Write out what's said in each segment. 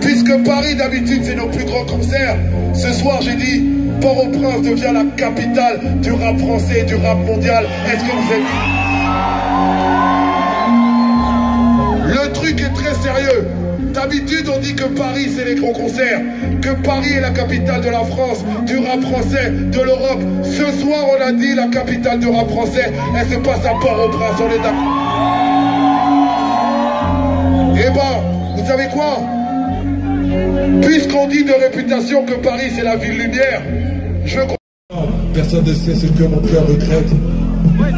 Puisque Paris d'habitude c'est nos plus grands concerts, ce soir j'ai dit Port-au-Prince devient la capitale du rap français et du rap mondial. Est-ce que vous êtes... Le truc est très sérieux. D'habitude on dit que Paris c'est les gros concerts, que Paris est la capitale de la France, du rap français, de l'Europe. Ce soir on a dit la capitale du rap français, elle se passe à Port-au-Prince, on est d'accord. Eh ben, vous savez quoi? Puisqu'on dit de réputation que Paris c'est la ville lumière, je crois... Personne ne sait ce que mon cœur regrette.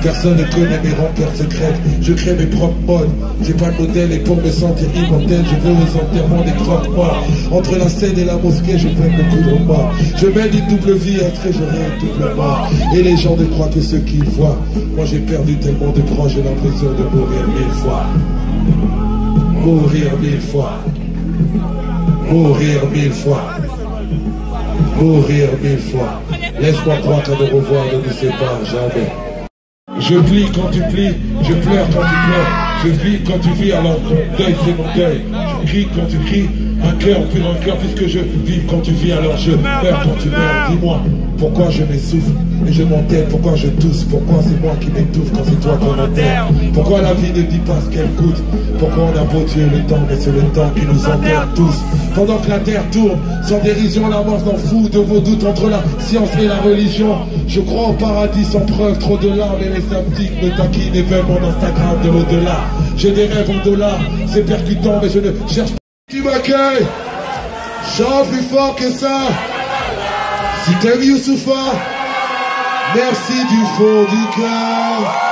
Personne ne connaît mes rancœurs secrètes. Je crée mes propres modes. J'ai pas de modèle et pour me sentir immortel, je vais aux enterrements des croque-morts. Entre la scène et la mosquée, je fais beaucoup de remords. Je mène une double vie, après j'aurai une double mort. Et les gens ne croient que ce qu'ils voient. Moi j'ai perdu tellement de proches, j'ai l'impression de mourir 1000 fois. Mourir 1000 fois. Mourir 1000 fois. Mourir 1000 fois. Laisse-moi croire qu'à nous revoir ne nous sépare jamais. Je plie quand tu plies, je pleure quand tu pleures. Je vis quand tu vis, alors ton deuil c'est mon deuil. Je crie quand tu cries, un cœur puis un cœur. Puisque je vis quand tu vis, alors je meurs quand tu meurs. Dis-moi, pourquoi je m'essouffle et je m'entête, pourquoi je tousse, pourquoi c'est moi qui m'étouffe quand c'est toi qu'on enterre. Pourquoi la vie ne dit pas ce qu'elle coûte, pourquoi on a beau tuer le temps, mais c'est le temps qui nous enterre tous. Pendant que la terre tourne, sans dérision, la mort s'en fout de vos doutes entre la science et la religion. Je crois au paradis sans preuve, trop de larmes et les sceptiques me taquinent et veulent mon Instagram de l'au-delà. J'ai des rêves en dollars, c'est percutant, mais je ne cherche pas. Tu m'accueilles, chante plus fort que ça. Si t'aimes Youssoupha, merci du fond du cœur.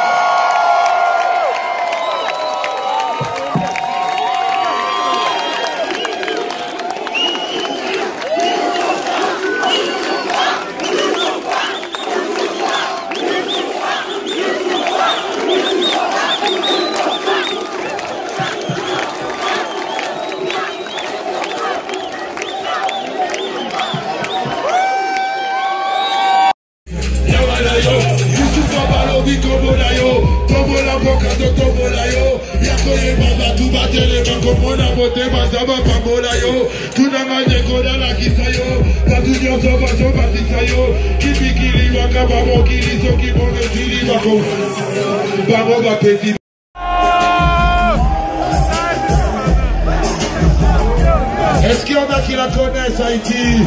Est-ce qu'il y en a qui la connaissent, Haïti?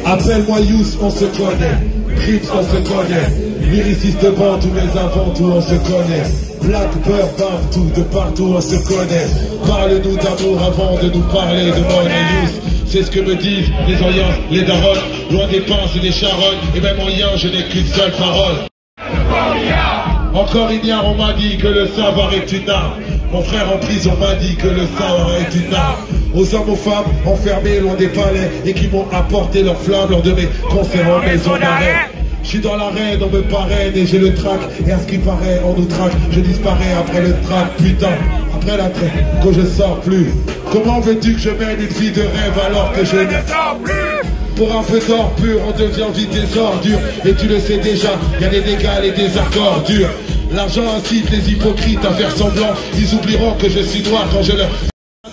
Appelle-moi Youss, on se connaît. Crips, on se connaît. Lyriciste band, tous mes avant, tout on se connaît. Black Peur partout, de partout on se connaît. Parle-nous d'amour avant de nous parler de mort et Youss. C'est ce que me disent les Orients, les darons. Loin des pinces et des charognes. Et même en yin, je n'ai qu'une seule parole. Encore ignare, on m'a dit que le savoir est une arme. Mon frère en prison m'a dit que le savoir est une arme. Aux hommes, aux femmes, enfermés loin des palais et qui m'ont apporté leur flamme lors de mes concerts en maison d'arrêt. Je suis dans l'arène, on me parraine et j'ai le trac. Et à ce qui paraît, on nous traque. Je disparais après le trac, putain. Après la traite, que je sors plus. Comment veux-tu que je mène une vie de rêve alors que je ne sors plus? Pour un peu d'or pur, on devient vite des ordures. Et tu le sais déjà, il y a des dégâts et des accords durs. L'argent incite les hypocrites à faire semblant. Ils oublieront que je suis noir quand je leur...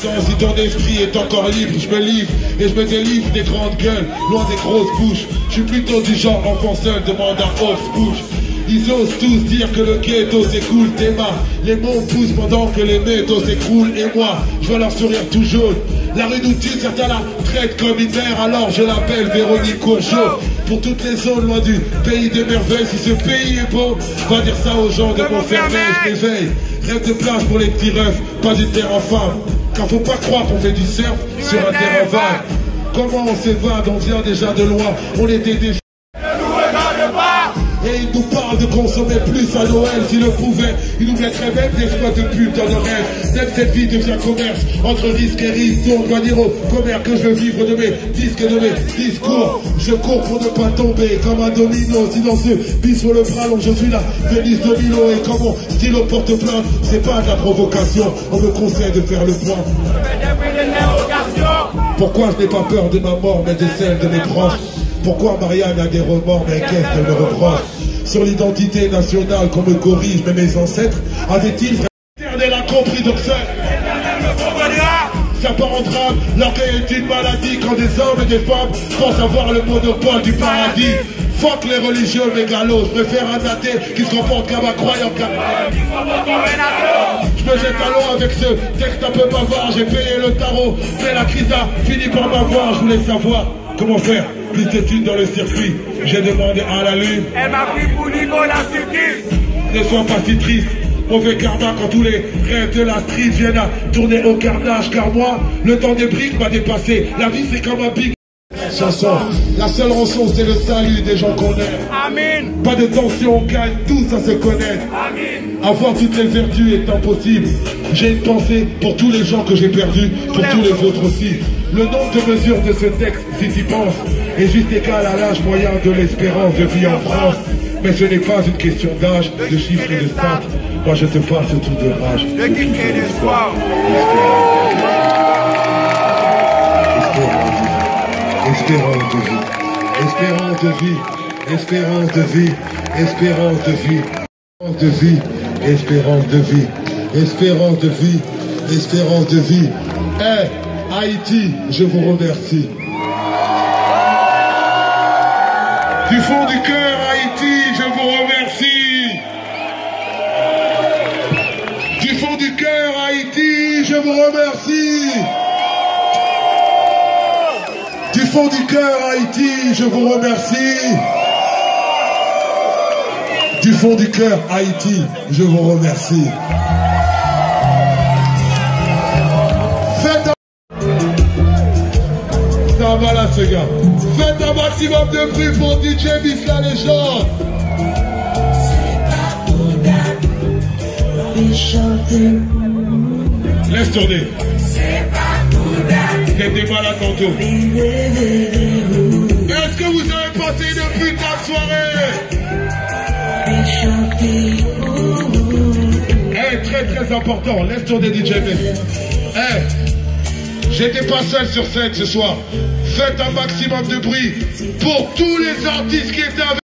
Si ton esprit est encore libre, je me livre et je me délivre des grandes gueules, loin des grosses bouches. Je suis plutôt du genre enfant seul, demande un off-bouche. Ils osent tous dire que le ghetto s'écoule, tes mains. Les mots poussent pendant que les métaux s'écroulent. Et moi, je vois leur sourire tout jaune. La rue nous tue, certains la traitent comme une mère. Alors je l'appelle Véronique Courgeot. Pour toutes les zones loin du pays des merveilles. Si ce pays est beau, va dire ça aux gens de Montfermeil. Je m'éveille, rêve de plage pour les petits refs, pas du terrain femme. Car faut pas croire qu'on fait du surf sur un terrain vague. Comment on s'évade, on vient déjà de loin. On était déjà... Et il nous parle de consommer plus à Noël. S'il le pouvait, il nous mettrait même des squats de pub dans nos rêves. Même cette vie devient commerce, entre risque et risque. Donc, on doit dire au commerce que je veux vivre de mes disques et de mes discours. Je cours pour ne pas tomber comme un domino. Sinon ce bis sur le bras long, je suis la Venise de Milo. Et comme mon stylo porte plainte, c'est pas de la provocation. On me conseille de faire le point. Pourquoi je n'ai pas peur de ma mort, mais de celle de mes proches? Pourquoi Marianne a des remords, mais qu'est-ce qu'elle me reproche? Sur l'identité nationale qu'on me corrige, mais mes ancêtres avaient-ils vraiment la compris donc ça part en drame, l'orgueil est une maladie quand des hommes et des femmes pensent avoir le monopole du paradis. Fuck les religieux mégalos, je préfère un athée qui se comporte comme un croyant. Je me jette à l'eau avec ce texte un peu bavard, j'ai payé le tarot, mais la crise a fini par m'avoir. Je voulais savoir comment faire plus d'études dans le circuit. J'ai demandé à la lune. Elle m'a pris pour Nicolas Sirkis. Ne sois pas si triste. Mauvais karma quand tous les rêves de la street viennent à tourner au carnage. Car moi, le temps des briques m'a dépassé. La vie c'est comme un big chanson. La seule rançon c'est le salut des gens qu'on aime. Amen. Pas de tension, on gagne tous à se connaître. Amen. Avoir toutes les vertus est impossible. J'ai une pensée pour tous les gens que j'ai perdus, pour tous les autres aussi. Le nombre de mesures de ce texte, si tu y penses, est juste égal à l'âge moyen de l'espérance de vie en France. Mais ce n'est pas une question d'âge, de chiffres et de stats. Moi je te parle surtout de rage. De kick et d'espoir. Espérance de vie. Espérance de vie. Espérance de vie. Espérance de vie. Espérance de vie. Espérance de vie. Espérance de vie. Hey, Haïti, je vous remercie. Du fond du cœur, Haïti, je vous remercie. Du fond du cœur, Haïti, je vous remercie. Du fond du cœur, Haïti, je vous remercie. Du fond du cœur, Haïti, je vous remercie. Ça va là, ce gars. Faites un maximum de bruit pour DJ Bis la légende. Laisse tourner. C'était malade tantôt. Est-ce que vous avez passé une putain de soirée? Très très important. Laisse tourner DJ Bis. J'étais pas seul sur scène ce soir. Faites un maximum de bruit pour tous les artistes qui étaient avec